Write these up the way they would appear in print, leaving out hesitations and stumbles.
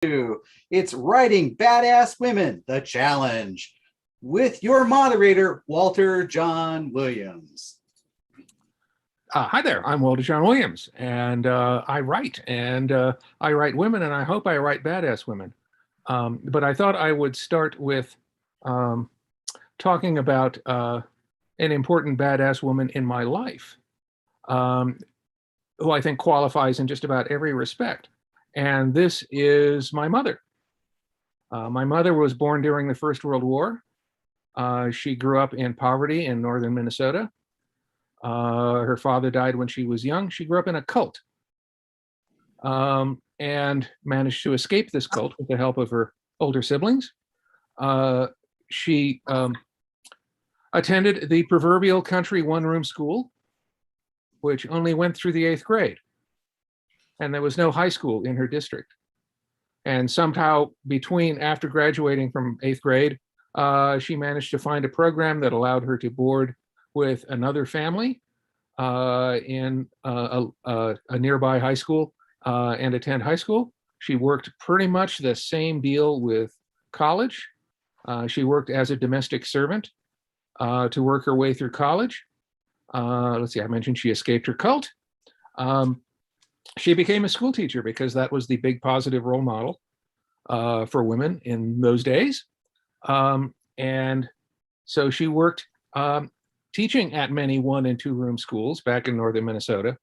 It's Writing Badass Women, the challenge, with your moderator, Walter John Williams. Hi there, I'm Walter John Williams, and I write women, and I hope I write badass women. But I thought I would start with talking about an important badass woman in my life, who I think qualifies in just about every respect. And this is my mother. My mother was born during the First World War. She grew up in poverty in northern Minnesota. Her father died when she was young. She grew up in a cult and managed to escape this cult with the help of her older siblings. She attended the proverbial country one-room school, which only went through the 8th grade. And there was no high school in her district. And somehow after graduating from 8th grade, she managed to find a program that allowed her to board with another family in a nearby high school and attend high school. She worked pretty much the same deal with college. She worked as a domestic servant to work her way through college. Let's see, I mentioned she escaped her cult. She became a school teacher because that was the big positive role model for women in those days. And so she worked teaching at many 1- and 2-room schools back in northern Minnesota.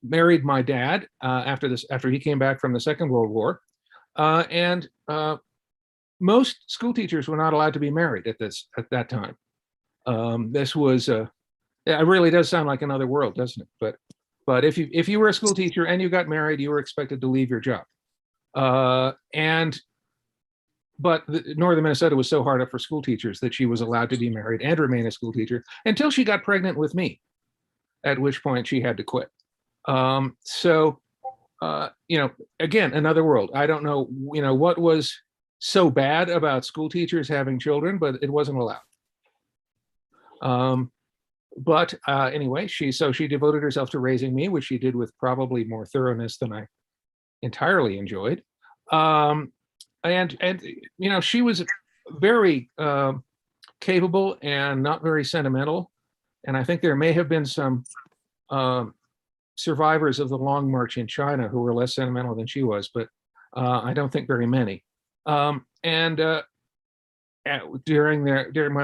Married my dad after he came back from the Second World War. And most school teachers were not allowed to be married at that time. This was it really does sound like another world, doesn't it? But if you were a school teacher and you got married, you were expected to leave your job. But northern Minnesota was so hard up for school teachers that she was allowed to be married and remain a school teacher until she got pregnant with me, at which point she had to quit. Again, another world. I don't know, what was so bad about school teachers having children, but it wasn't allowed. Anyway, she devoted herself to raising me, which she did with probably more thoroughness than I entirely enjoyed. And she was very capable and not very sentimental. And I think there may have been some survivors of the Long March in China who were less sentimental than she was, but I don't think very many. When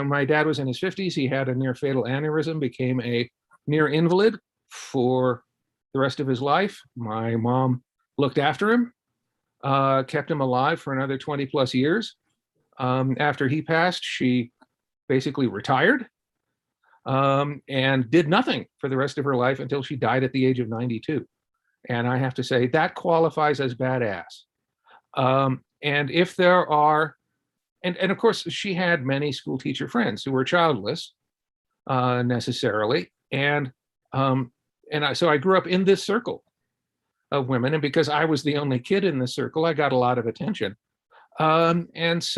my dad was in his 50s, he had a near fatal aneurysm, became a near invalid for the rest of his life. My mom looked after him, kept him alive for another 20 plus years. After he passed, she basically retired and did nothing for the rest of her life until she died at the age of 92. And I have to say that qualifies as badass. And if there are, and of course, she had many school teacher friends who were childless necessarily. So I grew up in this circle of women. And because I was the only kid in this circle, I got a lot of attention. If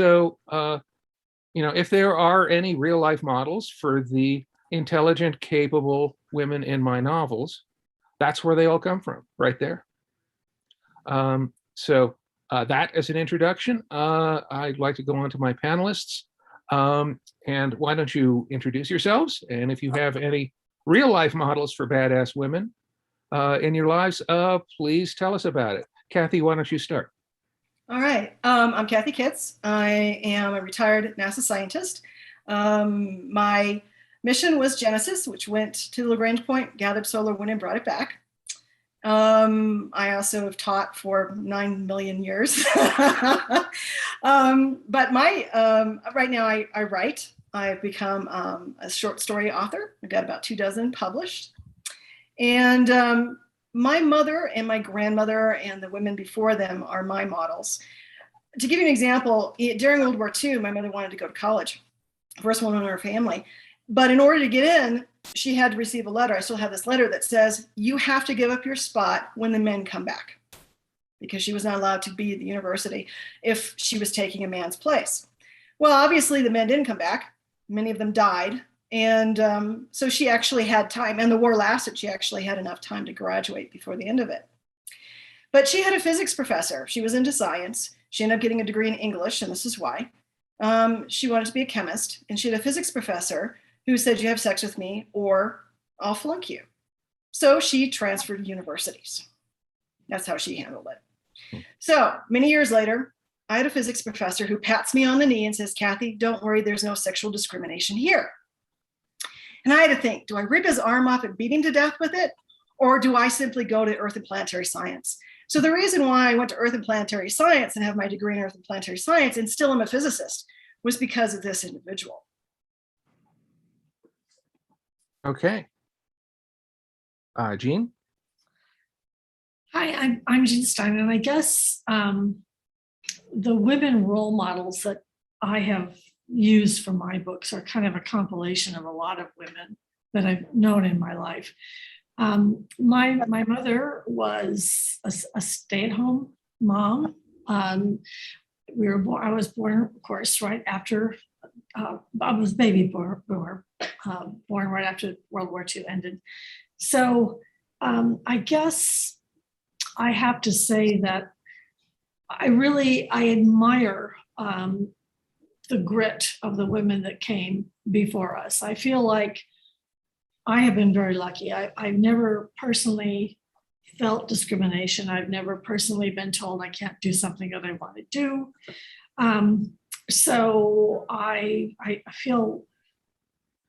there are any real life models for the intelligent, capable women in my novels, that's where they all come from, right there. That as an introduction, I'd like to go on to my panelists. And why don't you introduce yourselves? And if you have any real life models for badass women in your lives, please tell us about it. Kathy, why don't you start? All right. I'm Kathy Kitts. I am a retired NASA scientist. My mission was Genesis, which went to the Lagrange point, gathered solar wind, and brought it back. I also have taught for 9 million years. But right now I write. I've become a short story author. I've got about 24 published. And my mother and my grandmother and the women before them are my models. To give you an example, during World War II, my mother wanted to go to college, first one in her family. But in order to get in, she had to receive a letter. I still have this letter that says, you have to give up your spot when the men come back, because she was not allowed to be at the university if she was taking a man's place. Well, obviously the men didn't come back. Many of them died. And so she actually had time, and the war lasted. She actually had enough time to graduate before the end of it. But she had a physics professor. She was into science. She ended up getting a degree in English, and this is why. She wanted to be a chemist, and she had a physics professor who said, you have sex with me or I'll flunk you. So she transferred universities. That's how she handled it. So many years later, I had a physics professor who pats me on the knee and says, Kathy, don't worry, there's no sexual discrimination here. And I had to think, do I rip his arm off and beat him to death with it? Or do I simply go to Earth and Planetary Science? So the reason why I went to Earth and Planetary Science and have my degree in Earth and Planetary Science and still am a physicist was because of this individual. Okay. Jeanne? Hi, I'm Jeanne Stein, and I guess the women role models that I have used for my books are kind of a compilation of a lot of women that I've known in my life. My mother was a stay-at-home mom. I was born, of course, right after I was baby born right after World War II ended. So I guess I have to say that I admire the grit of the women that came before us. I feel like I have been very lucky. I've never personally felt discrimination. I've never personally been told I can't do something that I want to do. So I feel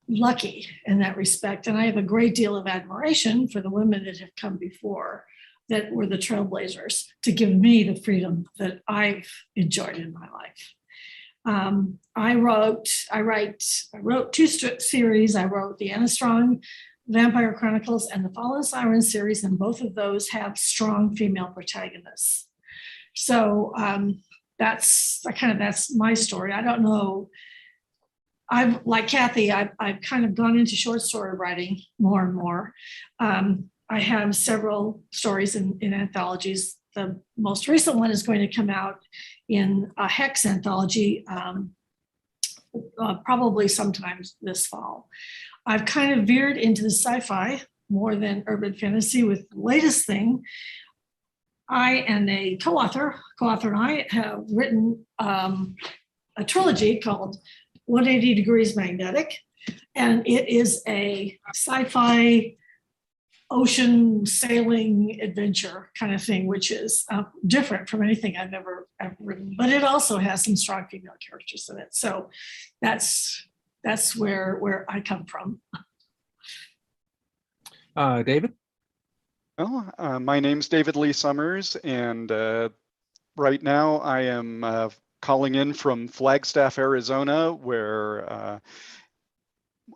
lucky in that respect. And I have a great deal of admiration for the women that have come before that were the trailblazers to give me the freedom that I've enjoyed in my life. I wrote two series. I wrote the Anna Strong Vampire Chronicles and the Fallen Siren series, and both of those have strong female protagonists. So that's my story. I don't know. I've, like Kathy, I've kind of gone into short story writing more and more. I have several stories in anthologies. The most recent one is going to come out in a Hex anthology, probably sometime this fall. I've kind of veered into the sci-fi more than urban fantasy with the latest thing. I and a co-author and I have written a trilogy called 180 Degrees Magnetic, and it is a sci-fi ocean sailing adventure kind of thing, which is different from anything I've ever written, but it also has some strong female characters in it. So that's where I come from. David? Well, my name's David Lee Summers, and right now I am calling in from Flagstaff, Arizona, where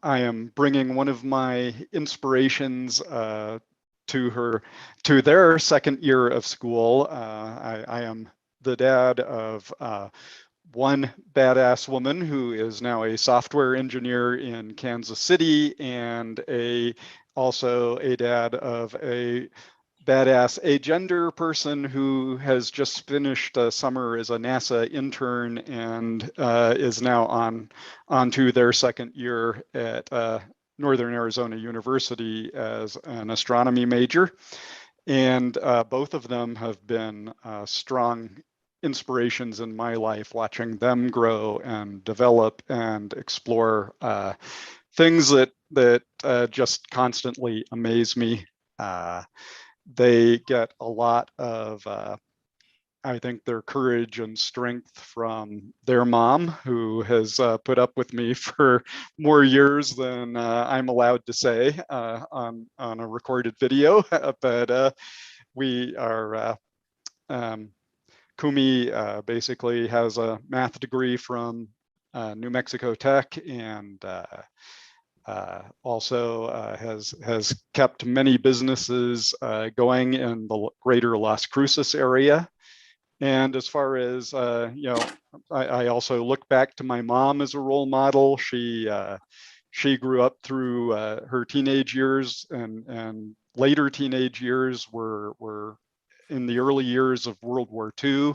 I am bringing one of my inspirations to their second year of school. I am the dad of one badass woman who is now a software engineer in Kansas City, and also a dad of a badass agender person who has just finished a summer as a NASA intern and is now on to their second year at Northern Arizona University as an astronomy major. And both of them have been strong inspirations in my life, watching them grow and develop and explore things that just constantly amaze me. They get a lot of, I think, their courage and strength from their mom, who has put up with me for more years than I'm allowed to say on a recorded video. But we are, Kumi basically has a math degree from New Mexico Tech, and also has kept many businesses going in the greater Las Cruces area. And as far as I also look back to my mom as a role model. She grew up through her teenage years and later teenage years were in the early years of World War II.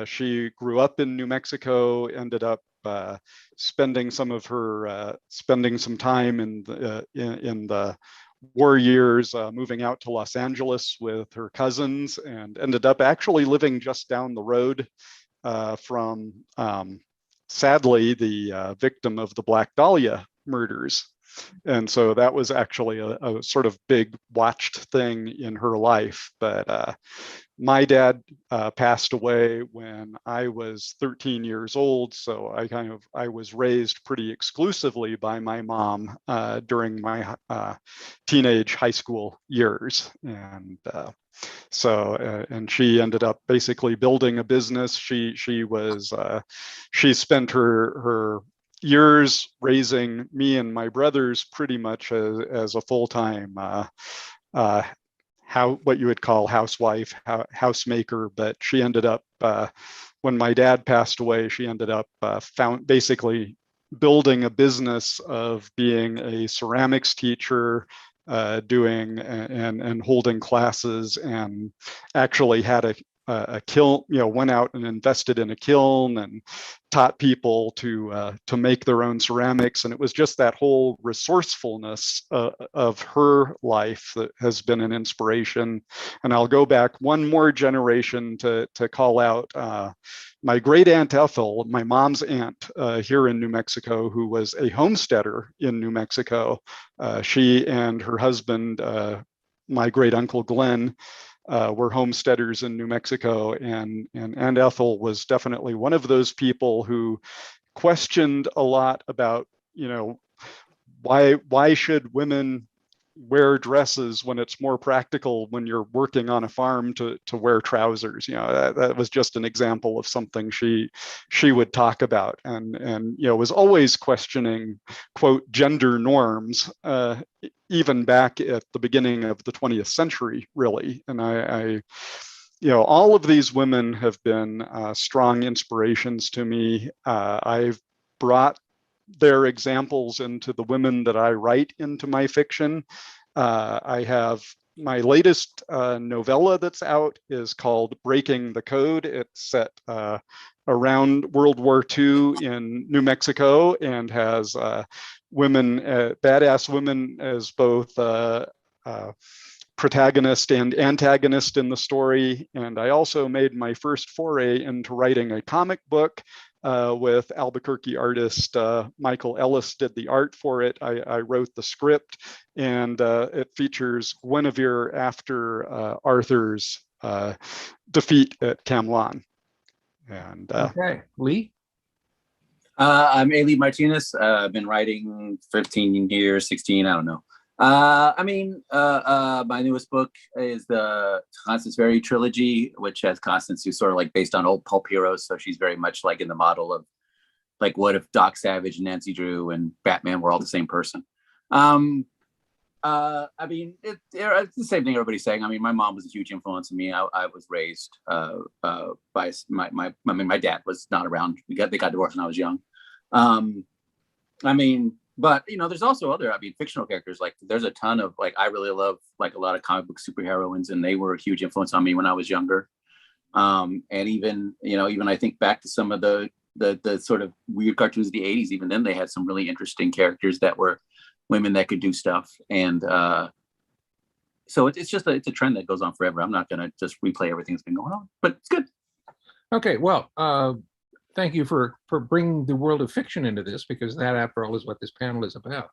She grew up in New Mexico, ended up spending some time in the war years, moving out to Los Angeles with her cousins, and ended up actually living just down the road from, sadly, the victim of the Black Dahlia murders. And so that was actually a sort of big watched thing in her life. But my dad passed away when I was 13 years old. So I was raised pretty exclusively by my mom during my teenage high school years. And and she ended up basically building a business. She spent her years raising me and my brothers pretty much as a full-time what you would call housewife, housemaker. But she ended up, when my dad passed away, she ended up basically building a business of being a ceramics teacher, doing and holding classes, and actually had a kiln, went out and invested in a kiln and taught people to make their own ceramics. And it was just that whole resourcefulness of her life that has been an inspiration. And I'll go back one more generation to call out my great aunt Ethel, my mom's aunt here in New Mexico, who was a homesteader in New Mexico. She and her husband, my great uncle Glenn, were homesteaders in New Mexico, and Aunt Ethel was definitely one of those people who questioned a lot about, why should women wear dresses when it's more practical when you're working on a farm to wear trousers. That was just an example of something she would talk about, and was always questioning, quote, gender norms, even back at the beginning of the 20th century, really. And I all of these women have been strong inspirations to me. I've brought their examples into the women that I write into my fiction. I have my latest novella that's out is called Breaking the Code. It's set around World War II in New Mexico, and has women, badass women, as both protagonist and antagonist in the story. And I also made my first foray into writing a comic book with Albuquerque artist Michael Ellis did the art for it. I wrote the script, and it features Guinevere after Arthur's defeat at Camlan. And okay, Lee? I'm A. Lee Martinez. I've been writing 15 years, 16, I don't know. My newest book is the Constance Very trilogy, which has Constance, who's sort of like based on old pulp heroes. So she's very much like in the model of like, what if Doc Savage, Nancy Drew, and Batman were all the same person? It's the same thing everybody's saying. I mean, my mom was a huge influence on me. I was raised by my dad was not around. They got divorced when I was young. But there's also other, fictional characters. Like there's a ton of I really love like a lot of comic book superheroines, and they were a huge influence on me when I was younger. And even I think back to some of the sort of weird cartoons of the 80s. Even then, they had some really interesting characters that were women that could do stuff. And so it's a trend that goes on forever. I'm not gonna just replay everything that's been going on, but it's good. Okay, well, thank you for bringing the world of fiction into this, because that, after all, is what this panel is about.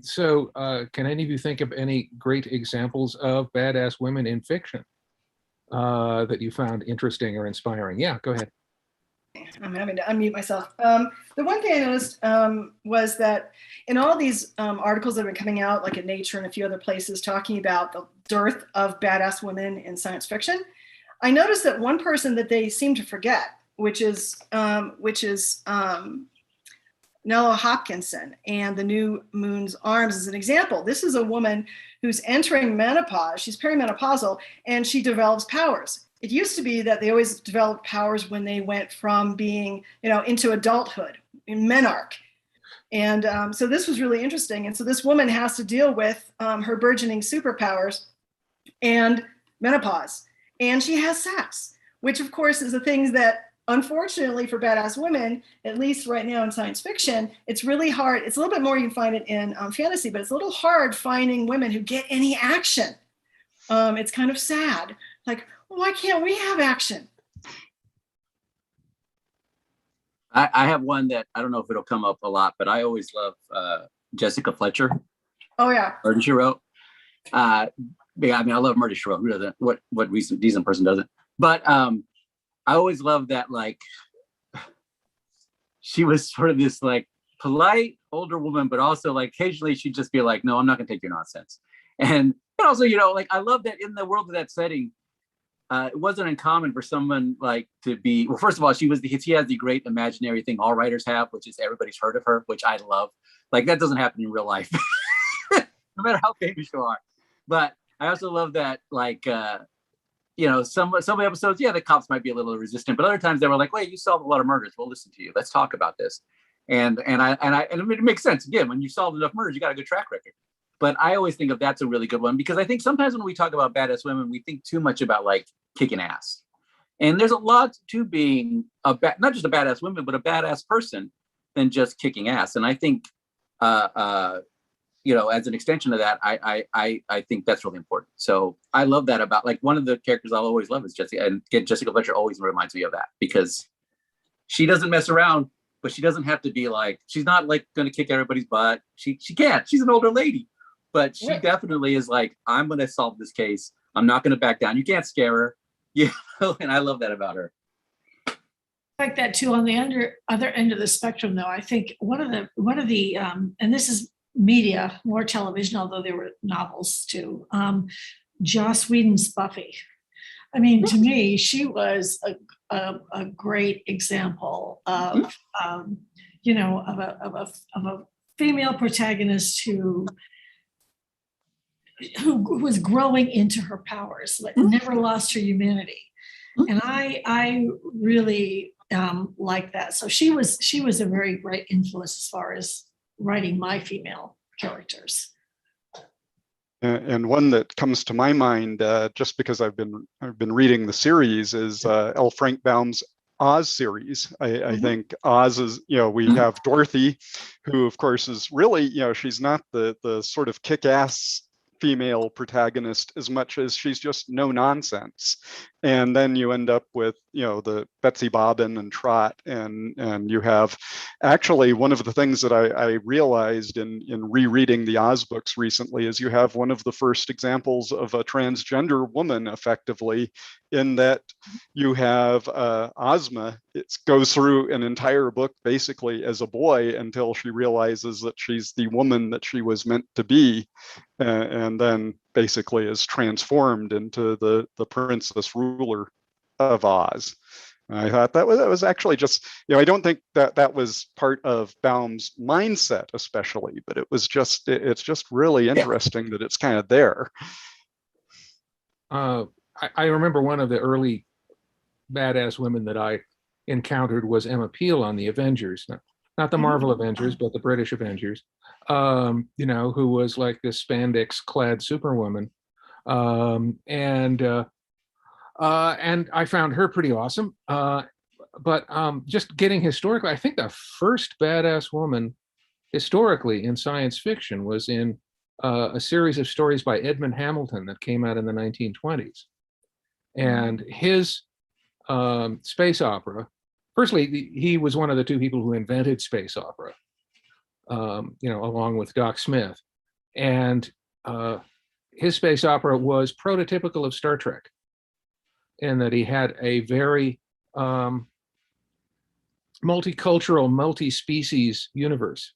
So can any of you think of any great examples of badass women in fiction that you found interesting or inspiring? Yeah, go ahead. I'm having to unmute myself. The one thing I noticed was that in all these articles that have been coming out, like in Nature and a few other places, talking about the dearth of badass women in science fiction, I noticed that one person that they seem to forget, which is Noelle Hopkinson and The New Moon's Arms is an example. This is a woman who's entering menopause. She's perimenopausal, and she develops powers. It used to be that they always developed powers when they went from being, into adulthood, in menarche. And so this was really interesting. And so this woman has to deal with her burgeoning superpowers and menopause. And she has sex, which of course is the things that unfortunately for badass women, at least right now in science fiction, it's really hard. It's a little bit more, you can find it in fantasy, but it's a little hard finding women who get any action. It's kind of sad. Like, why can't we have action? I have one that I don't know if it'll come up a lot, but I always love Jessica Fletcher. Oh yeah. Murder, She Wrote. Yeah, I mean, I love Murder, She Wrote. Who doesn't? What decent person doesn't? But I always love that, like, she was sort of this like polite older woman, but also like occasionally she'd just be like, no, I'm not gonna take your nonsense. And also, you know, like, I love that in the world of that setting, it wasn't uncommon for someone like to be, well, first of all, she has the great imaginary thing all writers have, which is everybody's heard of her, which I love. Like, that doesn't happen in real life, no matter how famous you are. But I also love that, like, you know, some episodes, yeah, the cops might be a little resistant, but other times they were like, wait, you solved a lot of murders. We'll listen to you. Let's talk about this. And it makes sense. Again, when you solve enough murders, you got a good track record. But I always think of that's a really good one, because I think sometimes when we talk about badass women, we think too much about like kicking ass. And there's a lot to being not just a badass woman, but a badass person than just kicking ass. And I think, you know, as an extension of that, I think that's really important. So I love that about, like, one of the characters I'll always love is Jessica, and Jessica Fletcher always reminds me of that, because she doesn't mess around, but she doesn't have to be like, she's not like going to kick everybody's butt. She can't. She's an older lady. But she definitely is like, I'm going to solve this case. I'm not going to back down. You can't scare her. You know, and I love that about her. Like that too. On the other end of the spectrum, though, I think one of the and this is media, more television, although there were novels too. Joss Whedon's Buffy. I mean, to me, she was a great example of you know, of a female protagonist who was growing into her powers, but never lost her humanity. And I really like that. So she was a very great influence as far as writing my female characters. And one that comes to my mind, just because I've been reading the series, is L. Frank Baum's Oz series. I think Oz is, you know, we have Dorothy, who of course is really, you know, she's not the sort of kick-ass female protagonist as much as she's just no nonsense. And then you end up with, you know, the Betsy Bobbin and Trot, and you have actually one of the things that I realized in rereading the Oz books recently is you have one of the first examples of a transgender woman effectively, in that you have Ozma. It goes through an entire book basically as a boy until she realizes that she's the woman that she was meant to be, and then basically is transformed into the princess ruler of Oz. And I thought that was actually just, you know, I don't think that was part of Baum's mindset especially, but it's just really interesting that it's kind of there. I remember one of the early badass women that I encountered was Emma Peale on the Avengers, not the Marvel Avengers, but the British Avengers, you know, who was like this spandex clad superwoman. And I found her pretty awesome. But just getting historically, I think the first badass woman historically in science fiction was in a series of stories by Edmund Hamilton that came out in the 1920s. And his space opera, firstly, he was one of the two people who invented space opera, you know, along with Doc Smith. And his space opera was prototypical of Star Trek, in that he had a very multicultural, multi-species universe.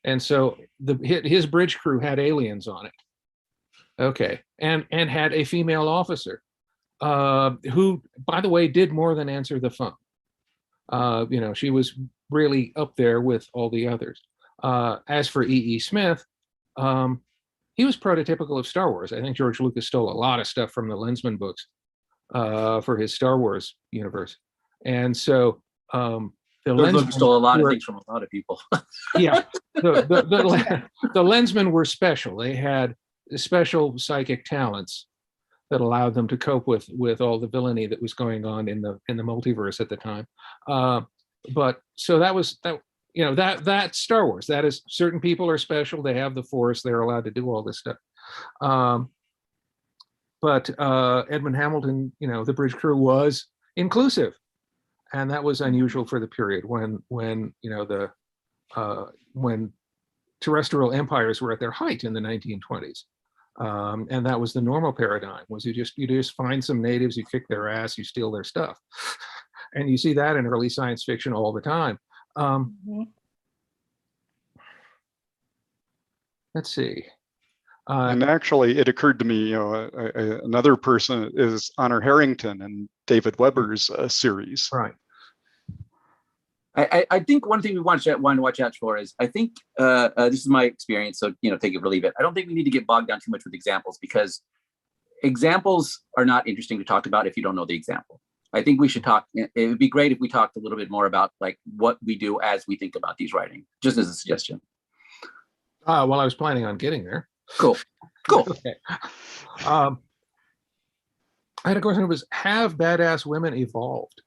And so his bridge crew had aliens on it. Okay, and had a female officer who, by the way, did more than answer the phone. You know, she was really up there with all the others. As for E.E. Smith, he was prototypical of Star Wars. I think George Lucas stole a lot of stuff from the Lensman books for his Star Wars universe. And so the Lensman stole a lot of things from a lot of people. Yeah, the Lensmen were special. They had special psychic talents that allowed them to cope with all the villainy that was going on in the multiverse at the time. But so that was that. You know, that's Star Wars. That is, certain people are special. They have the Force. They're allowed to do all this stuff. But Edmund Hamilton, you know, the bridge crew was inclusive, and that was unusual for the period when you know when terrestrial empires were at their height in the 1920s. And that was the normal paradigm, was you just find some natives, you kick their ass, you steal their stuff. And you see that in early science fiction all the time. Let's see. And actually, it occurred to me, you know, another person is Honor Harrington in David Weber's series. Right. I think one thing we want to watch out for is, I think this is my experience, so, you know, take it or leave it. I don't think we need to get bogged down too much with examples, because examples are not interesting to talk about if you don't know the example. I think we should talk. It would be great if we talked a little bit more about like what we do as we think about these writing, just as a suggestion. Well, I was planning on getting there. Cool. Okay. I had a question. Have badass women evolved?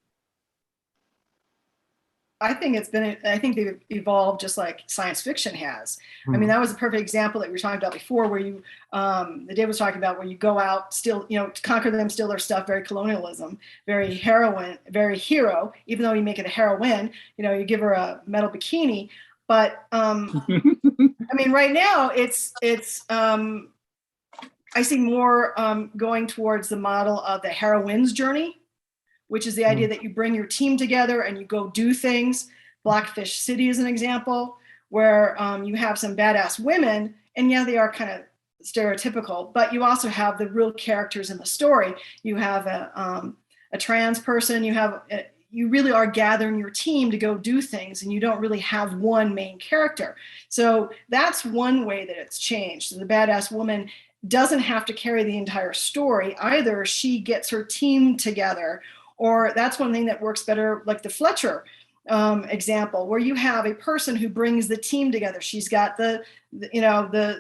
I think they've evolved just like science fiction has. I mean, that was a perfect example that we were talking about before, where you, the Dave was talking about, where you go out, still, you know, to conquer them, steal their stuff, very colonialism, very heroine, very hero, even though you make it a heroine, you know, you give her a metal bikini. But I mean, right now it's I see more going towards the model of the heroine's journey, which is the idea that you bring your team together and you go do things. Blackfish City is an example where you have some badass women, and yeah, they are kind of stereotypical, but you also have the real characters in the story. You have a trans person, you really are gathering your team to go do things, and you don't really have one main character. So that's one way that it's changed. So the badass woman doesn't have to carry the entire story. Either she gets her team together, or that's one thing that works better, like the Fletcher example, where you have a person who brings the team together. She's got the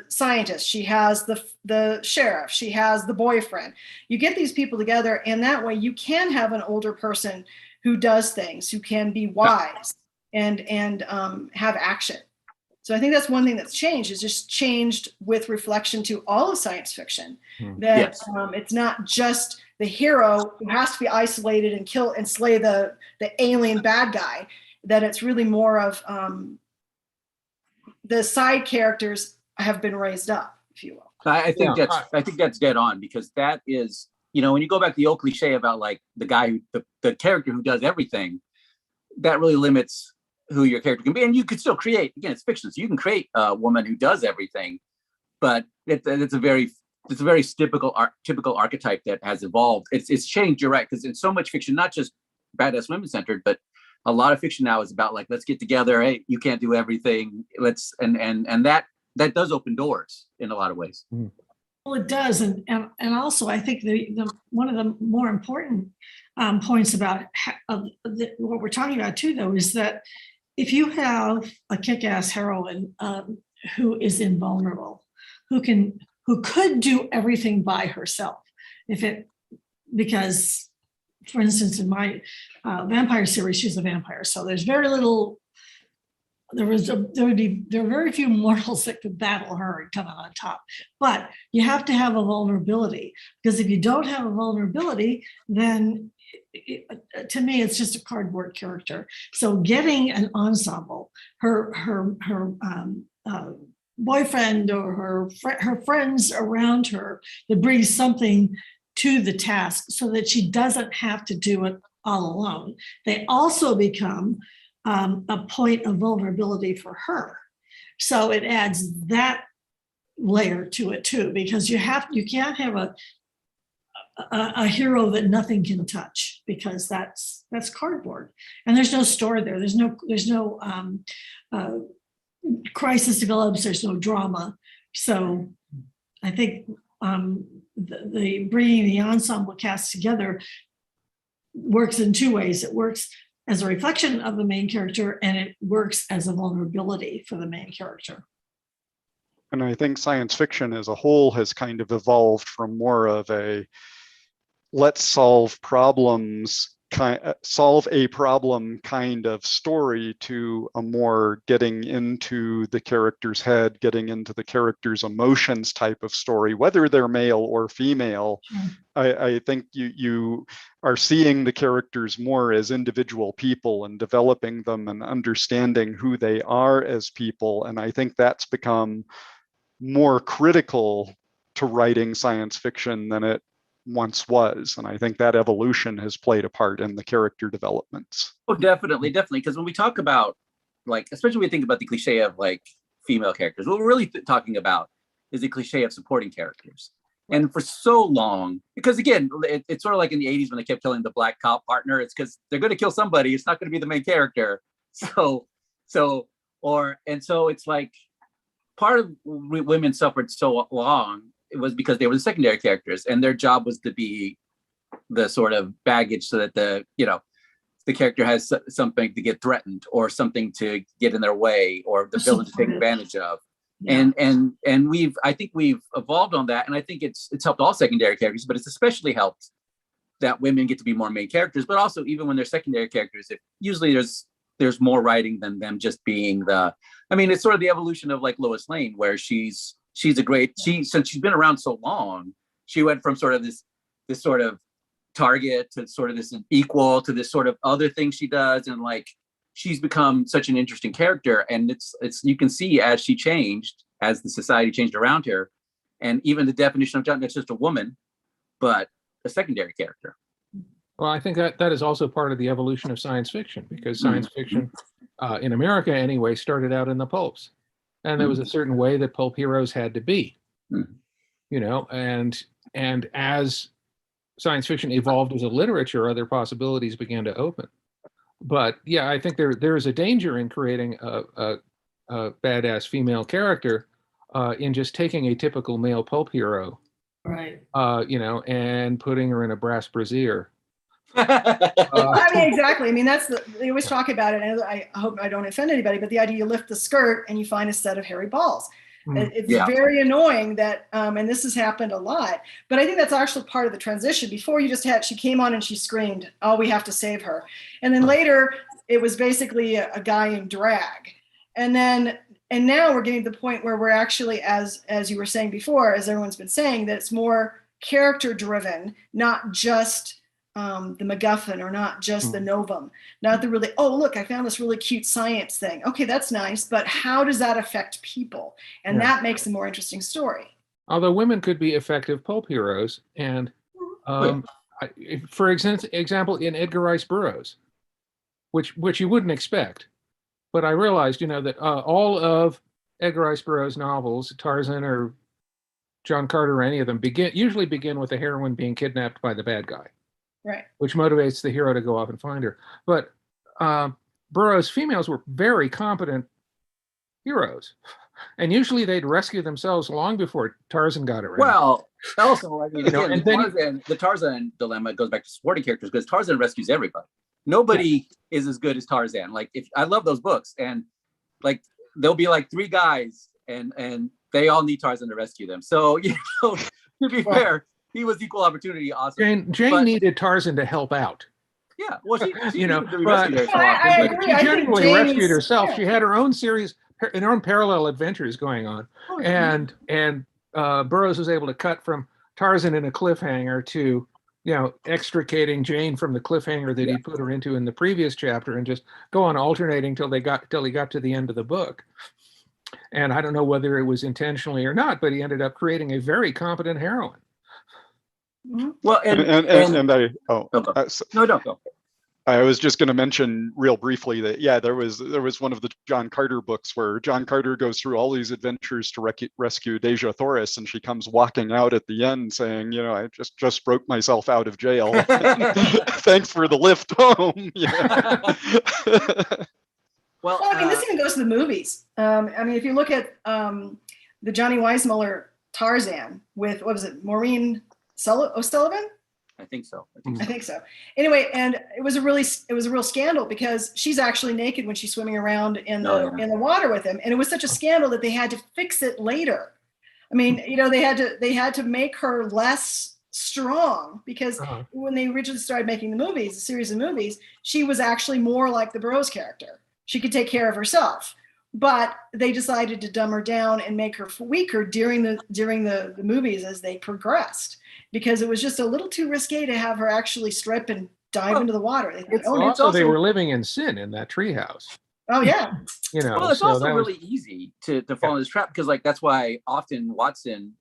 scientist, she has the sheriff, she has the boyfriend. You get these people together, and that way you can have an older person who does things, who can be wise and have action. So I think that's one thing that's changed, is just changed with reflection to all of science fiction. That it's not just the hero who has to be isolated and kill and slay the alien bad guy, that it's really more of the side characters have been raised up, if you will. I think that's dead on, because that is, you know, when you go back to the old cliche about like the guy, the character who does everything, that really limits who your character can be. And you could still create, again, it's fiction, so you can create a woman who does everything, but it's a very typical archetype that has evolved. It's changed, you're right, because in so much fiction, not just badass women centered, but a lot of fiction now is about like, let's get together. Hey, you can't do everything. Let's and that does open doors in a lot of ways. Well, it does, and also I think the one of the more important points about what we're talking about too, though, is that if you have a kick-ass heroine who is invulnerable, who could do everything by herself, because, for instance, in my vampire series, she's a vampire, so there's very little. There are very few mortals that could battle her and come out on top. But you have to have a vulnerability, because if you don't have a vulnerability, then to me, it's just a cardboard character. So getting an ensemble, her boyfriend or her friends around her, that brings something to the task, so that she doesn't have to do it all alone. They also become a point of vulnerability for her. So it adds that layer to it too, because you can't have a hero that nothing can touch, because that's cardboard, and there's no story there. There's no crisis develops. There's no drama. So I think the bringing the ensemble cast together works in two ways. It works as a reflection of the main character, and it works as a vulnerability for the main character. And I think science fiction as a whole has kind of evolved from more of a let's solve problems, solve a problem kind of story to a more getting into the character's head, getting into the character's emotions type of story, whether they're male or female. I think you are seeing the characters more as individual people and developing them and understanding who they are as people. And I think that's become more critical to writing science fiction than it once was. And I think that evolution has played a part in the character developments. Oh, definitely. Because when we talk about, like, especially when we think about the cliche of like female characters, what we're really talking about is the cliche of supporting characters. And for so long, because again, it's sort of like in the 80s when they kept killing the black cop partner, it's because they're going to kill somebody. It's not going to be the main character. So it's like part of women suffered so long, it was because they were the secondary characters and their job was to be the sort of baggage so that the character has something to get threatened or something to get in their way or the villain to take advantage of. Yeah. And I think we've evolved on that. And I think it's helped all secondary characters, but it's especially helped that women get to be more main characters, but also even when they're secondary characters, usually there's more writing than them just being it's sort of the evolution of like Lois Lane, where since she's been around so long, she went from sort of this sort of target to sort of this equal to this sort of other thing she does. And like, she's become such an interesting character. And it's you can see as she changed, as the society changed around her, and even the definition of John, that's just a woman, but a secondary character. Well, I think that is also part of the evolution of science fiction, because science fiction, in America anyway, started out in the pulps. And there was a certain way that pulp heroes had to be, and as science fiction evolved as a literature, other possibilities began to open. But yeah, I think there is a danger in creating a badass female character in just taking a typical male pulp hero, right? And putting her in a brass brassiere. Exactly. They always talk about it, and I hope I don't offend anybody, but the idea you lift the skirt and you find a set of hairy balls. It's very annoying that, and this has happened a lot, but I think that's actually part of the transition. Before she came on and she screamed, "Oh, we have to save her." And then later it was basically a guy in drag. And now we're getting to the point where we're actually, as you were saying before, as everyone's been saying, that it's more character driven, not just the MacGuffin or not just the novum, not the really, oh, look, I found this really cute science thing. Okay, that's nice, but how does that affect people? And that makes a more interesting story. Although women could be effective pulp heroes. And for example, in Edgar Rice Burroughs, which you wouldn't expect, but I realized, that all of Edgar Rice Burroughs novels, Tarzan or John Carter or any of them, usually begin with the heroine being kidnapped by the bad guy. Right. Which motivates the hero to go off and find her. But Burroughs' females were very competent heroes. And usually they'd rescue themselves long before Tarzan got around. Well, also, the Tarzan dilemma goes back to supporting characters, because Tarzan rescues everybody. Nobody is as good as Tarzan. Like, I love those books, and like there'll be like three guys and they all need Tarzan to rescue them. So, to be fair, he was equal opportunity. Awesome. Jane needed Tarzan to help out. Yeah, well, she but she generally rescued herself. She had her own series, her own parallel adventures going on, and Burroughs was able to cut from Tarzan in a cliffhanger to extricating Jane from the cliffhanger that he put her into in the previous chapter, and just go on alternating till he got to the end of the book. And I don't know whether it was intentionally or not, but he ended up creating a very competent heroine. Well, don't go. I was just going to mention real briefly that there was one of the John Carter books where John Carter goes through all these adventures to rescue Deja Thoris, and she comes walking out at the end saying, I just broke myself out of jail. Thanks for the lift home. Well, this even goes to the movies. If you look at the Johnny Weissmuller Tarzan with, what was it, Maureen O'Sullivan? I think so. I think so. Anyway, and it was a real scandal because she's actually naked when she's swimming around in the water with him, and it was such a scandal that they had to fix it later. I mean, they had to make her less strong because when they originally started making the series of movies, she was actually more like the Burroughs character. She could take care of herself, but they decided to dumb her down and make her weaker during the movies as they progressed, because it was just a little too risque to have her actually strip and dive into the water. They were living in sin in that treehouse. Oh yeah. Well, it's also really easy to fall in this trap because that's why often Watson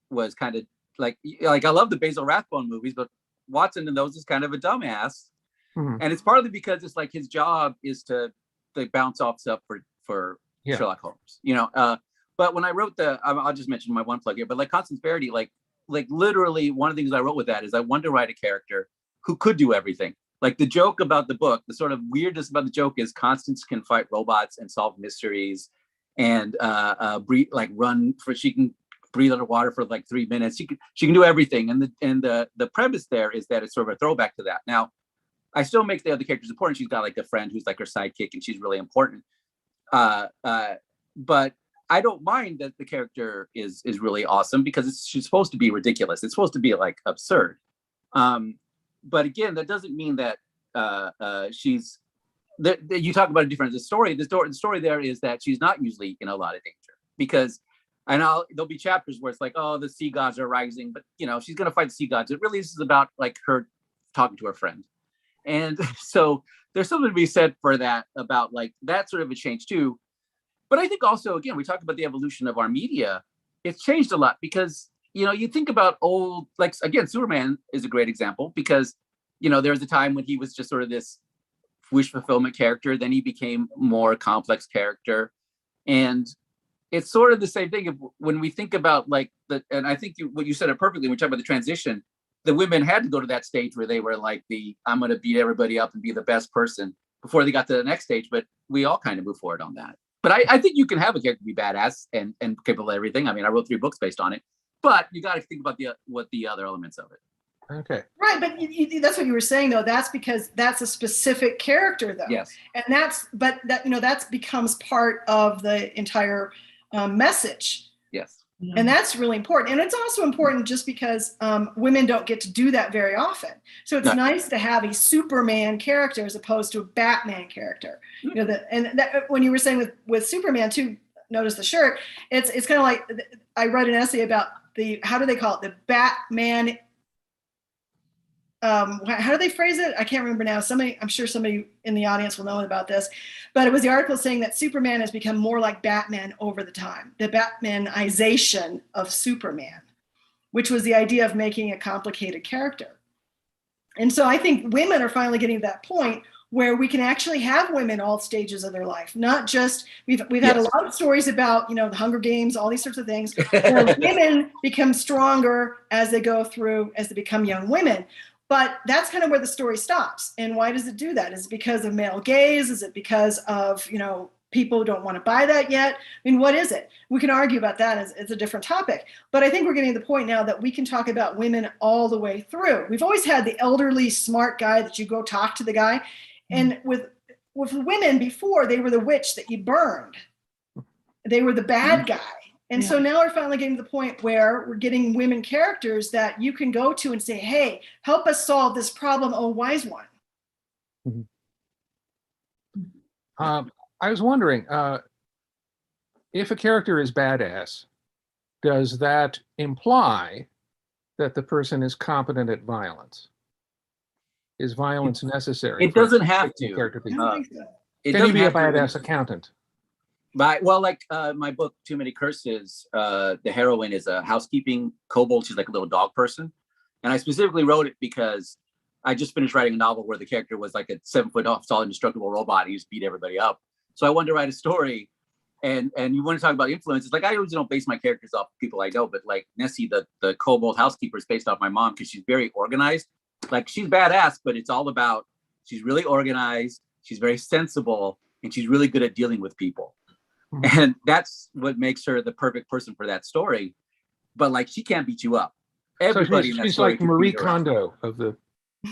was kind of like I love the Basil Rathbone movies, but Watson in those is kind of a dumbass. Mm-hmm. And it's partly because it's like his job is to bounce off stuff for Sherlock Holmes, but when I wrote I'll just mention my one plug here, but like Constance Parity, like literally one of the things I wrote with that is I wanted to write a character who could do everything. Like the joke about the book, the sort of weirdness about the joke is Constance can fight robots and solve mysteries and she can breathe underwater for like 3 minutes. She can do everything. And the premise there is that it's sort of a throwback to that. Now, I still make the other characters important. She's got like a friend who's like her sidekick and she's really important. But I don't mind that the character is really awesome because she's supposed to be ridiculous. It's supposed to be like absurd. But again, that doesn't mean that she's. You talk about a different story. The story there is that she's not usually in a lot of danger because, there'll be chapters where it's like, oh, the sea gods are rising, but she's gonna fight the sea gods. It really is about like her talking to her friend, and so there's something to be said for that about like that sort of a change too. But I think also, again, we talk about the evolution of our media. It's changed a lot because, you think about old, like, again, Superman is a great example because, there was a time when he was just sort of this wish fulfillment character. Then he became more complex character. And it's sort of the same thing when we think about like and I think what you said it perfectly when we talk about the transition, the women had to go to that stage where they were like I'm going to beat everybody up and be the best person before they got to the next stage. But we all kind of move forward on that. But I think you can have a character be badass and capable of everything. I mean, I wrote 3 books based on it, but you got to think about what the other elements of it. Okay. Right, but that's what you were saying though. That's because that's a specific character though. Yes. And that becomes part of the entire message. Yes. And that's really important. And it's also important just because women don't get to do that very often. So it's nice to have a Superman character as opposed to a Batman character. When you were saying with Superman too, notice the shirt, it's kind of like, I read an essay about how do they call it? The Batman, how do they phrase it? I can't remember now. I'm sure somebody in the audience will know about this, but it was the article saying that Superman has become more like Batman over the time, the Batmanization of Superman, which was the idea of making a complicated character. And so I think women are finally getting to that point where we can actually have women all stages of their life, not just, we've had a lot of stories about, the Hunger Games, all these sorts of things, where women become stronger as they become young women. But that's kind of where the story stops. And why does it do that? Is it because of male gaze? Is it because of, people don't want to buy that yet? I mean, what is it? We can argue about that. It's a different topic. But I think we're getting to the point now that we can talk about women all the way through. We've always had the elderly, smart guy that you go talk to the guy. And with women before, they were the witch that you burned. They were the bad guy. And so now we're finally getting to the point where we're getting women characters that you can go to and say, hey, help us solve this problem, oh wise one. I was wondering, if a character is badass, does that imply that the person is competent at violence? Is violence necessary? It doesn't have to. Can you be a badass accountant? Like my book, Too Many Curses, the heroine is a housekeeping kobold. She's like a little dog person. And I specifically wrote it because I just finished writing a novel where the character was like a 7-foot tall, indestructible robot. And he just beat everybody up. So I wanted to write a story. And you want to talk about influences. Like I always don't base my characters off people I know, but like Nessie, the kobold housekeeper, is based off my mom because she's very organized. Like she's badass, but it's all about, she's really organized. She's very sensible and she's really good at dealing with people. And that's what makes her the perfect person for that story. But like, she can't beat you up. Everybody so in that she's story like can Marie beat her up. Kondo of the.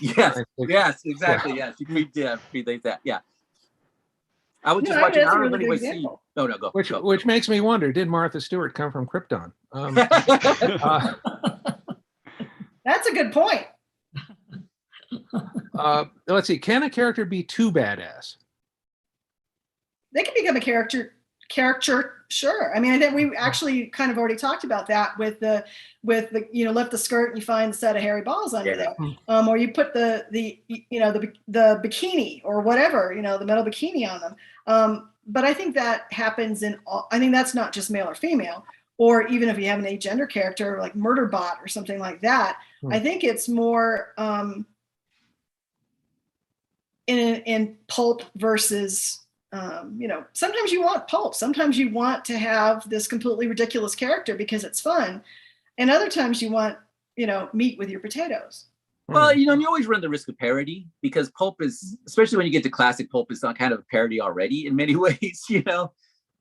Yes, yes, exactly. Yes, you predate that. Yeah. I was just watching. I That's a don't know if really good anybody's seen. example. No, go. Which makes me wonder: did Martha Stewart come from Krypton? That's a good point. Let's see. Can a character be too badass? They can become a character, sure. I mean, I think we actually kind of already talked about that with the lift the skirt and you find the set of hairy balls under there, or you put the bikini or whatever, the metal bikini on them. But I think that happens I think that's not just male or female, or even if you have an agender character like Murderbot or something like that. I think it's more in pulp versus. Sometimes you want pulp. Sometimes you want to have this completely ridiculous character because it's fun. And other times you want, meat with your potatoes. Well, you always run the risk of parody because pulp is, especially when you get to classic pulp, is not kind of a parody already in many ways,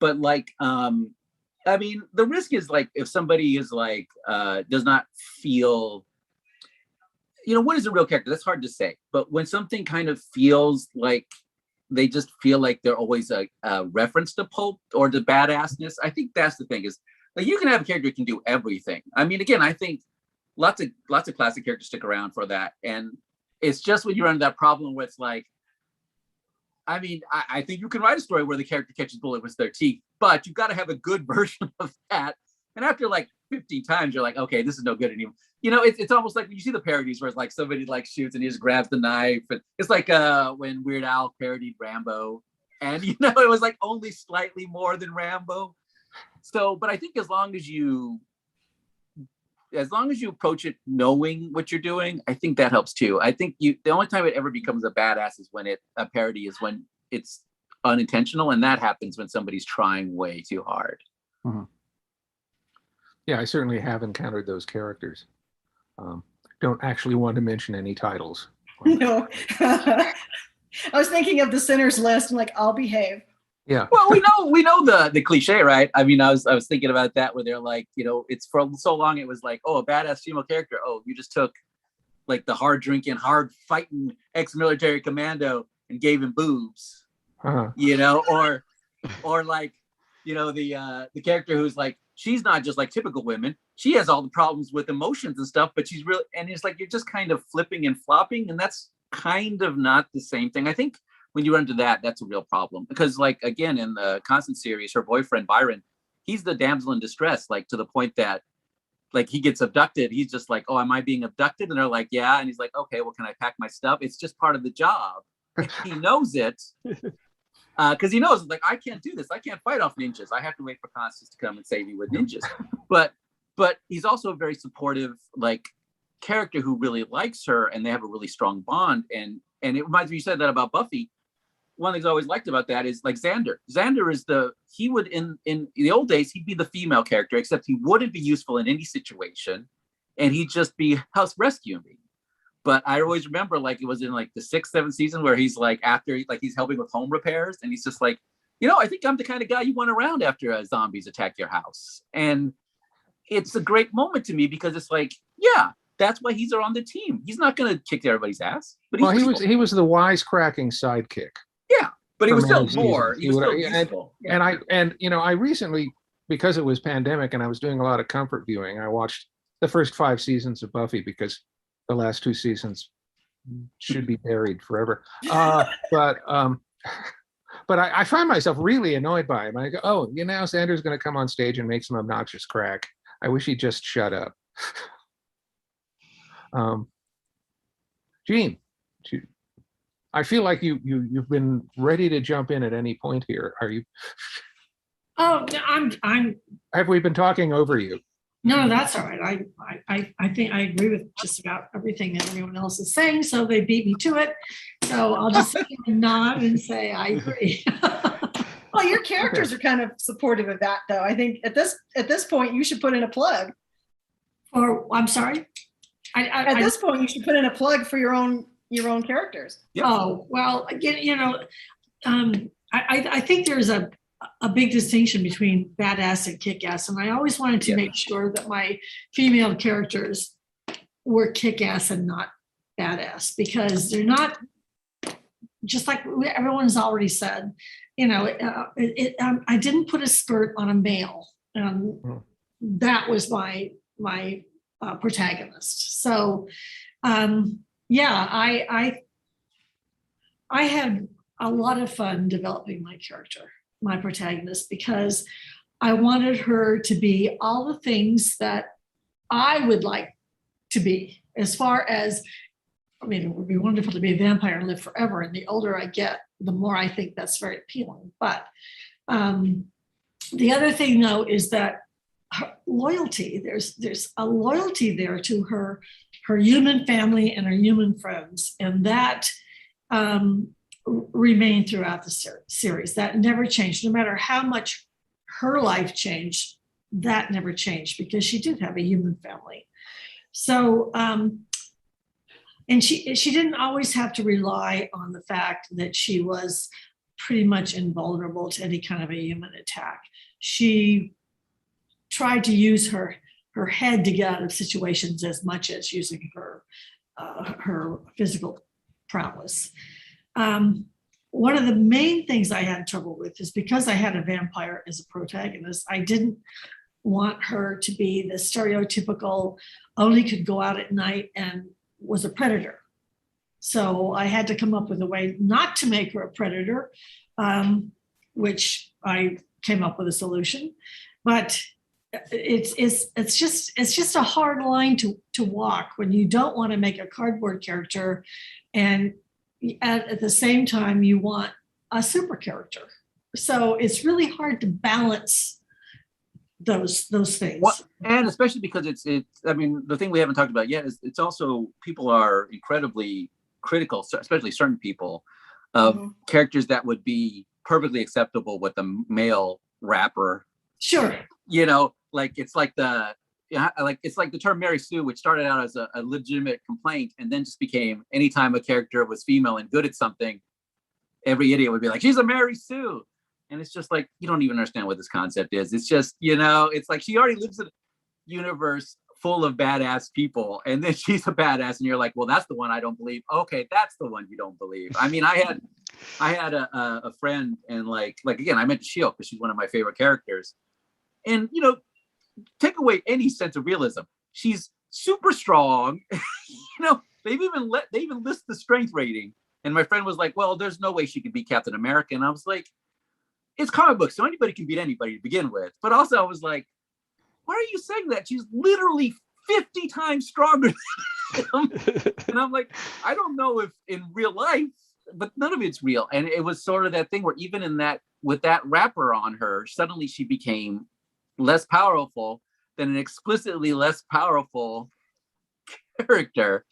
But like, I mean, the risk is like if somebody is like, does not feel, what is a real character? That's hard to say. But when something kind of feels like, they just feel like they're always a reference to pulp or to badassness. I think that's the thing is like you can have a character who can do everything. I mean, again, I think lots of classic characters stick around for that. And it's just when you run into that problem where it's like, I mean, I think you can write a story where the character catches bullet with their teeth, but you've got to have a good version of that. And after like 50 times, you're like, okay, this is no good anymore. It's almost like when you see the parodies where it's like somebody like shoots and he just grabs the knife. And it's like when Weird Al parodied Rambo. And, it was like only slightly more than Rambo. So, but I think as long as you approach it knowing what you're doing, I think that helps too. I think the only time it ever becomes a badass is when a parody is when it's unintentional. And that happens when somebody's trying way too hard. Mm-hmm. Yeah, I certainly have encountered those characters. Don't actually want to mention any titles. No. I was thinking of the Sinners List and like, I'll behave. Yeah. Well, we know the cliche, right? I mean, I was thinking about that where they're like, it's for so long it was like, oh, a badass female character. Oh, you just took like the hard drinking, hard fighting ex-military commando and gave him boobs. Or like, the character who's like, she's not just like typical women. She has all the problems with emotions and stuff, but she's really, and it's like, you're just kind of flipping and flopping. And that's kind of not the same thing. I think when you run into that, that's a real problem because like, again, in the Constant series, her boyfriend, Byron, he's the damsel in distress, like to the point that like he gets abducted. He's just like, oh, am I being abducted? And they're like, yeah. And he's like, okay, well, can I pack my stuff? It's just part of the job. He knows it. Because he knows, like, I can't do this. I can't fight off ninjas. I have to wait for Constance to come and save me with ninjas. But he's also a very supportive, like, character who really likes her, and they have a really strong bond. And it reminds me, you said that about Buffy. One of the things I always liked about that is like Xander. Xander is he would in the old days, he'd be the female character, except he wouldn't be useful in any situation, and he'd just be house rescuing. But I always remember, like, it was in like the 6th, 7th season where he's like, he's helping with home repairs. And he's just like, I think I'm the kind of guy you want around after zombies attack your house. And it's a great moment to me because it's like, yeah, that's why he's on the team. He's not going to kick everybody's ass. But he was the wisecracking sidekick. Yeah, but he was still more. He was still useful. And I recently, because it was pandemic and I was doing a lot of comfort viewing, I watched the first 5 seasons of Buffy because the last 2 seasons should be buried forever. But I find myself really annoyed by him. I go, oh, Xander's going to come on stage and make some obnoxious crack. I wish he'd just shut up. Jeanne, I feel like you've been ready to jump in at any point here. Are you? Oh, I'm. Have we been talking over you? No, that's all right. I think I agree with just about everything that everyone else is saying. So they beat me to it. So I'll just nod and say I agree. Well, your characters are kind of supportive of that, though. I think at this point you should put in a plug. Or I'm sorry. At this point, you should put in a plug for your own characters. Yeah. Oh well, again, I think there's a big distinction between badass and kick-ass, and I always wanted to make sure that my female characters were kick-ass and not badass, because they're not, just like everyone's already said, I didn't put a skirt on a male. That was my protagonist. So yeah, I had a lot of fun developing my character, my protagonist, because I wanted her to be all the things that I would like to be, as far as, I mean, it would be wonderful to be a vampire and live forever. And the older I get, the more I think that's very appealing. But the other thing, though, is that her loyalty, there's a loyalty there to her human family and her human friends. And that remained throughout the series. That never changed. No matter how much her life changed, that never changed, because she did have a human family. So, and she didn't always have to rely on the fact that she was pretty much invulnerable to any kind of a human attack. She tried to use her head to get out of situations as much as using her physical prowess. One of the main things I had trouble with is, because I had a vampire as a protagonist, I didn't want her to be the stereotypical, only could go out at night and was a predator. So I had to come up with a way not to make her a predator, which I came up with a solution. But it's just a hard line to walk when you don't want to make a cardboard character, and at the same time you want a super character. So it's really hard to balance those things. Well, and especially because it's I mean, the thing we haven't talked about yet is it's also, people are incredibly critical, especially certain people, of characters that would be perfectly acceptable with a male rapper. Sure. Like it's like the term Mary Sue, which started out as a legitimate complaint and then just became, anytime a character was female and good at something, every idiot would be like, she's a Mary Sue. And it's just like, you don't even understand what this concept is. It's just, it's like she already lives in a universe full of badass people, and then she's a badass, and you're like, well, that's the one I don't believe. Okay, that's the one you don't believe. I mean, I had a friend, and like again, I mentioned Shield because she's one of my favorite characters. And take away any sense of realism, she's super strong. They even list the strength rating. And my friend was like, well, there's no way she could beat Captain America. And I was like, it's comic books, so anybody can beat anybody to begin with. But also I was like, why are you saying that? She's literally 50 times stronger than him. And I'm like, I don't know if in real life, but none of it's real. And it was sort of that thing where even in that, with that wrapper on her, suddenly she became less powerful than an explicitly less powerful character.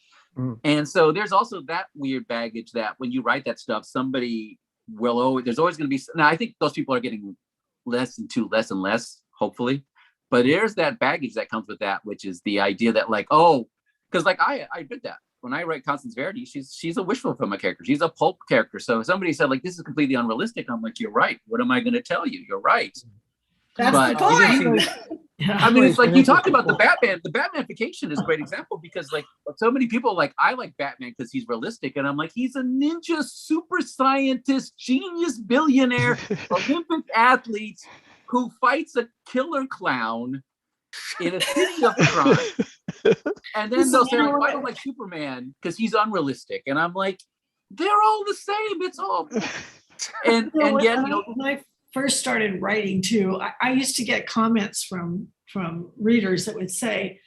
And so there's also that weird baggage that when you write that stuff, somebody will always, there's always going to be, now I think those people are getting less and less, hopefully. But there's that baggage that comes with that, which is the idea that like, oh, because like I did that. When I write Constance Verity, she's a wish fulfillment character. She's a pulp character. So if somebody said like, this is completely unrealistic, I'm like, you're right. What am I going to tell you? You're right. That's the point. I mean, it's like you talk about the Batman. The Batmanification is a great example because like so many people like, I like Batman because he's realistic. And I'm like, he's a ninja super scientist, genius, billionaire, Olympic athlete who fights a killer clown in a city of crime. And then they'll say, like, I don't like Superman because he's unrealistic. And I'm like, they're all the same. It's all. And yet, when I first started writing too, I used to get comments from readers that would say,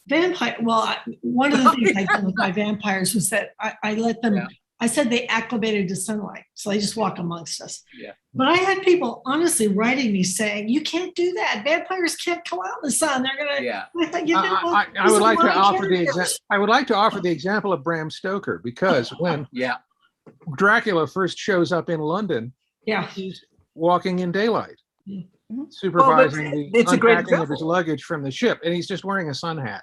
vampire. Well, one of the things I did with my vampires was that I let them. Yeah. I said they acclimated to sunlight, so they just walk amongst us. Yeah. But I had people honestly writing me saying, "You can't do that. Vampires can't come out in the sun. They're gonna." Yeah. I would like to offer the example. I would like to offer the example of Bram Stoker because when Dracula first shows up in London, he's walking in daylight, supervising the unpacking of his luggage from the ship, and he's just wearing a sun hat.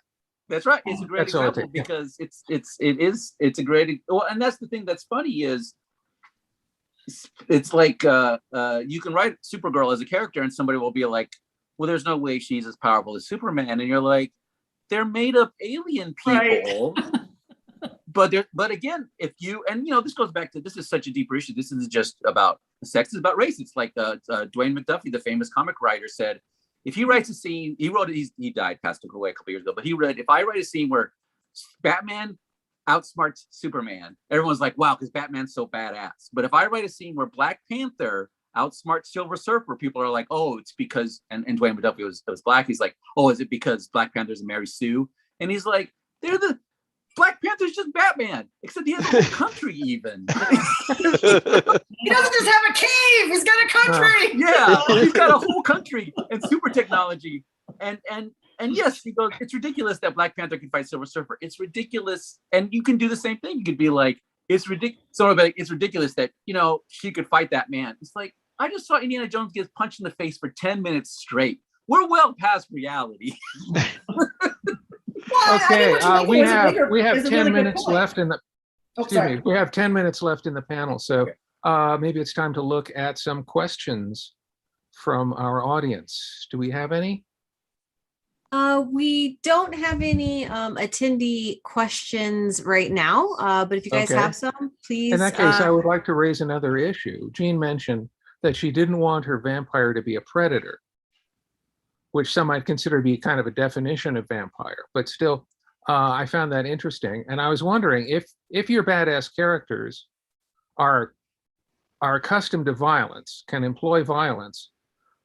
That's right. It's a great example because it's a great. Well, and that's the thing that's funny is it's like you can write Supergirl as a character, and somebody will be like, "Well, there's no way she's as powerful as Superman," and you're like, they're made of alien people. But again, if you, and this goes back to, this is such a deeper issue. This isn't just about sex, it's about race. It's like Dwayne McDuffie, the famous comic writer, said, if he writes a scene, he wrote it, he died, passed away a couple years ago, but he read, if I write a scene where Batman outsmarts Superman, everyone's like, wow, because Batman's so badass. But if I write a scene where Black Panther outsmarts Silver Surfer, people are like, oh, it's because, and Dwayne McDuffie was black. He's like, oh, is it because Black Panther's a Mary Sue? And he's like, Black Panther's just Batman, except he has a whole country even. He doesn't just have a cave, he's got a country. Yeah, he's got a whole country and super technology. And yes, he goes, it's ridiculous that Black Panther can fight Silver Surfer. It's ridiculous. And you can do the same thing. You could be like, it's ridiculous that, she could fight that man. It's like, I just saw Indiana Jones get punched in the face for 10 minutes straight. We're well past reality. Okay, we have 10 minutes left in the. Excuse me. We have 10 minutes left in the panel, so maybe it's time to look at some questions from our audience. Do we have any? We don't have any attendee questions right now, but if you guys have some, please. In that case, I would like to raise another issue. Jeanne mentioned that she didn't want her vampire to be a predator, which some might consider to be kind of a definition of vampire, but still, I found that interesting. And I was wondering if your badass characters are accustomed to violence, can employ violence,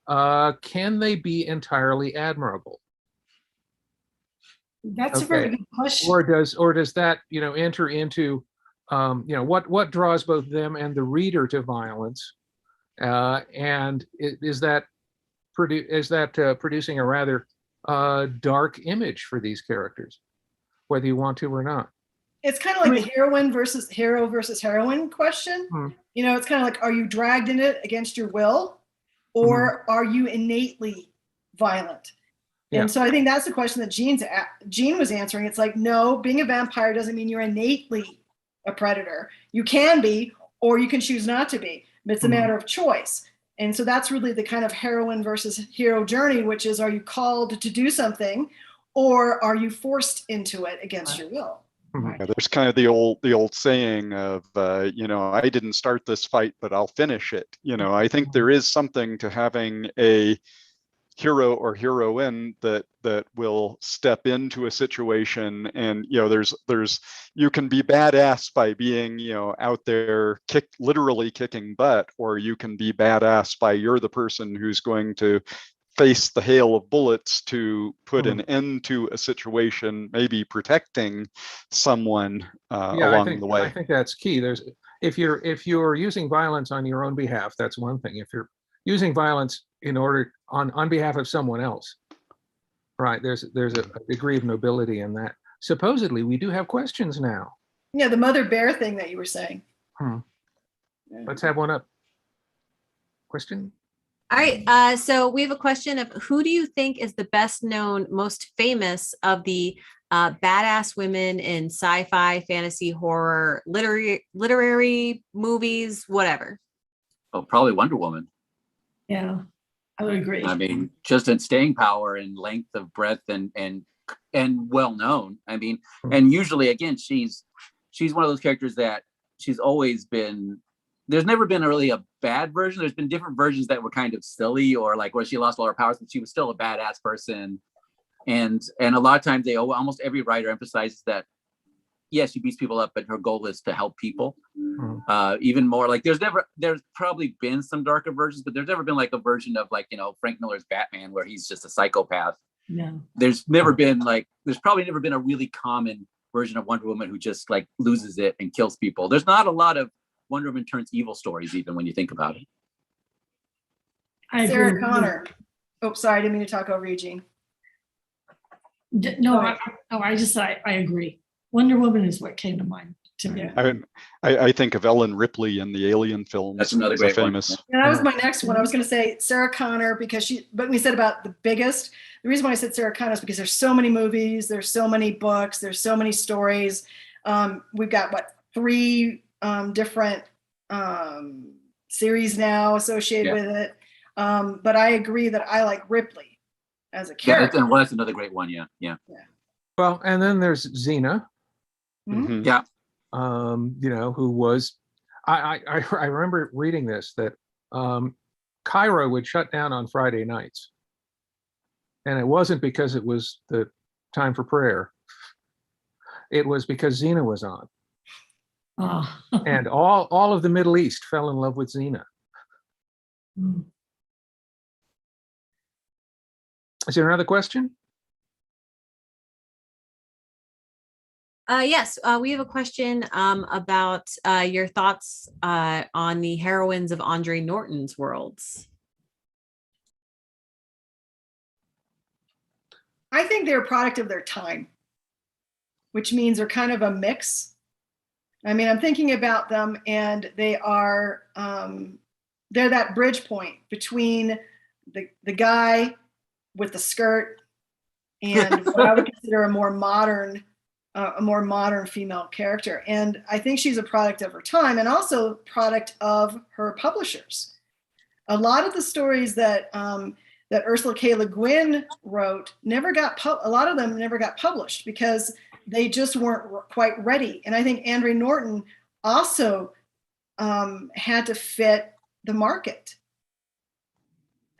can they be entirely admirable? That's a very good question. Or does that, enter into, what draws both them and the reader to violence? And is that producing a rather dark image for these characters, whether you want to or not? It's kind of like the hero versus heroine question. It's kind of like, are you dragged in it against your will, or are you innately violent? And so I think that's the question that Jeanne was answering. It's like, no, being a vampire doesn't mean you're innately a predator. You can be, or you can choose not to be, but it's a matter of choice. And so that's really the kind of heroine versus hero journey, which is, are you called to do something, or are you forced into it against your will? Yeah, there's kind of the old saying of, I didn't start this fight, but I'll finish it. I think there is something to having a hero or heroine that will step into a situation, and there's you can be badass by being out there literally kicking butt, or you can be badass by you're the person who's going to face the hail of bullets to put an end to a situation, maybe protecting someone along the way. I think that's key. If you're using violence on your own behalf, that's one thing. If you're using violence in order on behalf of someone else, right? There's a degree of nobility in that. Supposedly, we do have questions now. Yeah, the mother bear thing that you were saying. Let's have one up. Question? All right, so we have a question of, who do you think is the best known, most famous of the badass women in sci-fi, fantasy, horror, literary movies, whatever? Oh, probably Wonder Woman. Yeah, I would agree. I mean, just in staying power and length of breadth and well known. I mean, and usually, again, she's one of those characters that she's always been. There's never been really a bad version. There's been different versions that were kind of silly, or like where she lost all her powers, but she was still a badass person. And a lot of times almost every writer emphasizes that, yes, she beats people up, but her goal is to help people. Even more, like there's probably been some darker versions, but there's never been like a version of like, Frank Miller's Batman where he's just a psychopath. Yeah. There's probably never been a really common version of Wonder Woman who just like loses it and kills people. There's not a lot of Wonder Woman turns evil stories, even when you think about it. Sarah Connor. Oh, sorry, I didn't mean to talk over you, Jeanne. No, I just said I agree. Wonder Woman is what came to mind to me. I think of Ellen Ripley in the Alien films. That's another great famous one. Yeah, that was my next one. I was going to say Sarah Connor but we said about the biggest. The reason why I said Sarah Connor is because there's so many movies, there's so many books, there's so many stories. We've got 3 different series now associated with it. But I agree that I like Ripley as a character. That's another great one. Yeah. Well, and then there's Xena, Mhm. Yeah. who was, I remember reading this, that Cairo would shut down on Friday nights. And it wasn't because it was the time for prayer. It was because Xena was on. Oh. And all of the Middle East fell in love with Xena. Mm. Is there another question? Yes, we have a question about your thoughts on the heroines of Andre Norton's worlds. I think they're a product of their time, which means they're kind of a mix. I mean, I'm thinking about them, and they are they're that bridge point between the guy with the skirt and what I would consider a more modern female character. And I think she's a product of her time, and also product of her publishers. A lot of the stories that that Ursula K. Le Guin wrote a lot of them never got published because they just weren't quite ready. And I think Andre Norton also had to fit the market.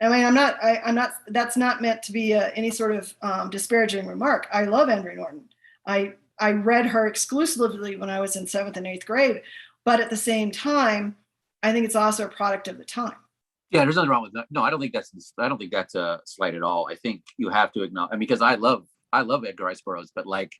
I mean, I'm not, that's not meant to be any sort of disparaging remark. I love Andre Norton. I read her exclusively when I was in 7th and 8th grade, but at the same time, I think it's also a product of the time. Yeah, there's nothing wrong with that. No, I don't think that's a slight at all. I think you have to acknowledge, I mean, because I love Edgar Rice Burroughs, but like,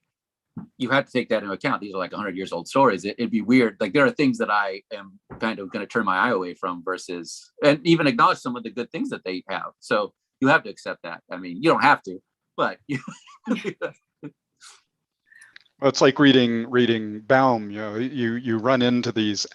you have to take that into account. These are like 100 years old stories. It'd be weird. Like, there are things that I am kind of going to turn my eye away from versus, and even acknowledge some of the good things that they have. So you have to accept that. I mean, you don't have to, but you. Well, it's like reading Baum. You run into these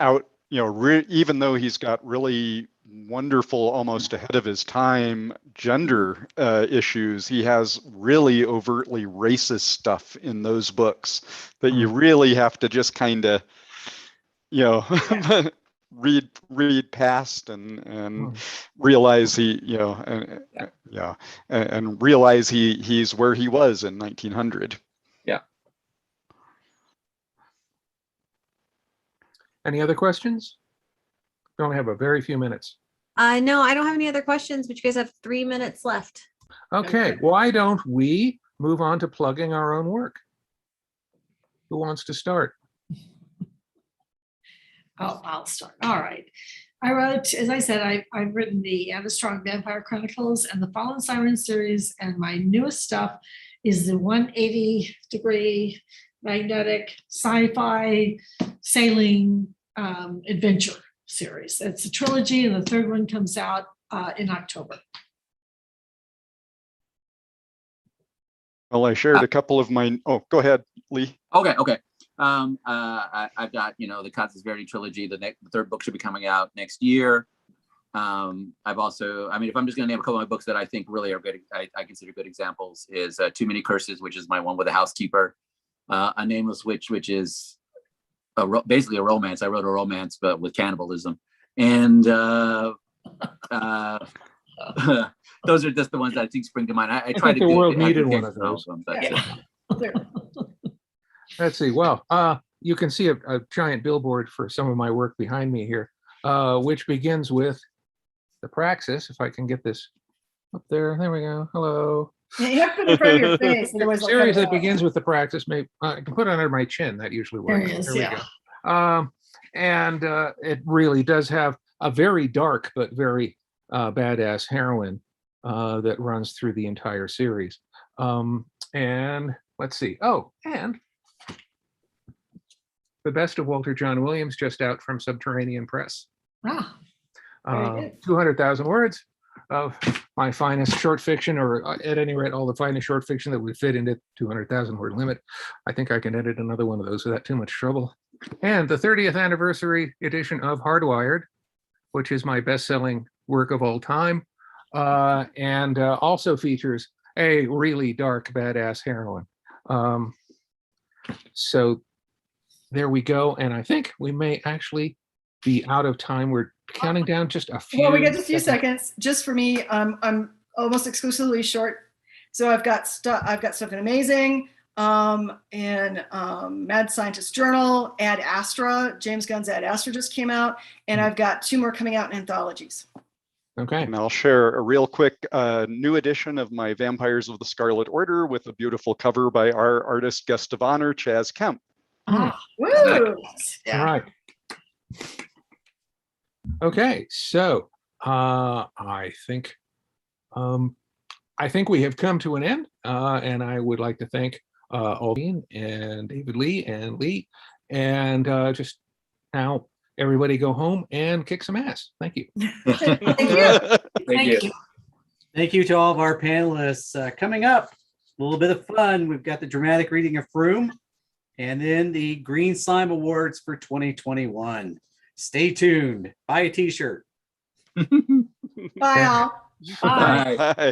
even though he's got really wonderful, almost ahead of his time gender issues, he has really overtly racist stuff in those books that you really have to just kind of read past and realize and realize he's where he was in 1900. Yeah. Any other questions? We only have a very few minutes. No, I don't have any other questions, but you guys have 3 minutes left. Okay, why don't we move on to plugging our own work? Who wants to start? Oh, I'll start. All right. I wrote, as I said, I've written the Anna Strong Vampire Chronicles and the Fallen Siren series, and my newest stuff is the 180-degree magnetic sci-fi sailing adventure series. It's a trilogy, and the third one comes out in October. Well, I shared a couple of mine. Oh, go ahead, Lee. Okay. I've got, the Constance Verity trilogy. The third book should be coming out next year. I've also, I mean, if I'm just going to name a couple of my books that I think really are good, I consider good examples, is Too Many Curses, which is my one with a housekeeper. A Nameless Witch, which is basically a romance. I wrote a romance, but with cannibalism. And those are just the ones that I think spring to mind. I tried to the do world needed one of those. Let's see. Well, you can see a giant billboard for some of my work behind me here, which begins with the Praxis. If I can get this up there. There we go. Hello. Yeah, you have to put it in front of your face. Series that begins with the Praxis. Maybe I can put it under my chin. That usually works. There it is, we go. And it really does have a very dark but very badass heroine that runs through the entire series. And let's see. Oh, and The Best of Walter John Williams, just out from Subterranean Press. Ah, 200,000 words of my finest short fiction, or at any rate, all the finest short fiction that would fit into 200,000 word limit. I think I can edit another one of those without too much trouble. And the 30th anniversary edition of Hardwired, which is my best-selling work of all time, and also features a really dark, badass heroine. So there we go. And I think we may actually be out of time. We're counting down just a few. Well, we get a few seconds. Just for me, I'm almost exclusively short. So I've got stuff in Amazing. in Mad Scientist Journal. Ad Astra, James Gunn's Ad Astra just came out, and I've got 2 more coming out in anthologies. Okay. And I'll share a real quick new edition of my Vampires of the Scarlet Order with a beautiful cover by our artist guest of honor, Chaz Kemp. Woo! All Yeah. right. Okay, so I think we have come to an end, and I would like to thank Aldine and David Lee and just now everybody go home and kick some ass. Thank you. Thank you. Thank you. Thank you to all of our panelists. Coming up, a little bit of fun. We've got the dramatic reading of Froome and then the Green Slime Awards for 2021. Stay tuned. Buy a t-shirt. Bye all. Bye. Bye. Bye.